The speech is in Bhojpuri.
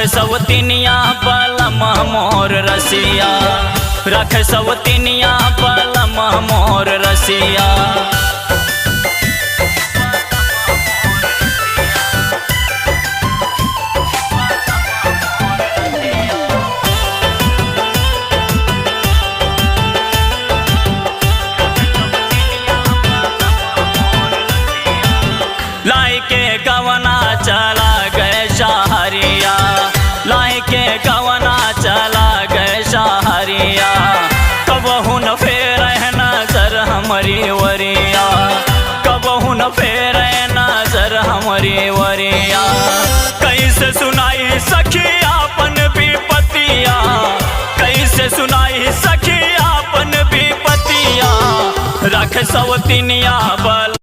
सवतिनिया बलम मोर रसिया, रख सवतिनिया बलम मोर रसिया। लाई के गवना चला गए शाहरिया, लाई के गवना चला गए शाहरिया। कबहू न फेर नजर हमारी वरिया, कबहू न फेर नजर हमारी वरिया। कैसे सुनाई सखी आपन विपतिया, कैसे सुनाई सखी आपन विपतिया। रख सवतिनिया बल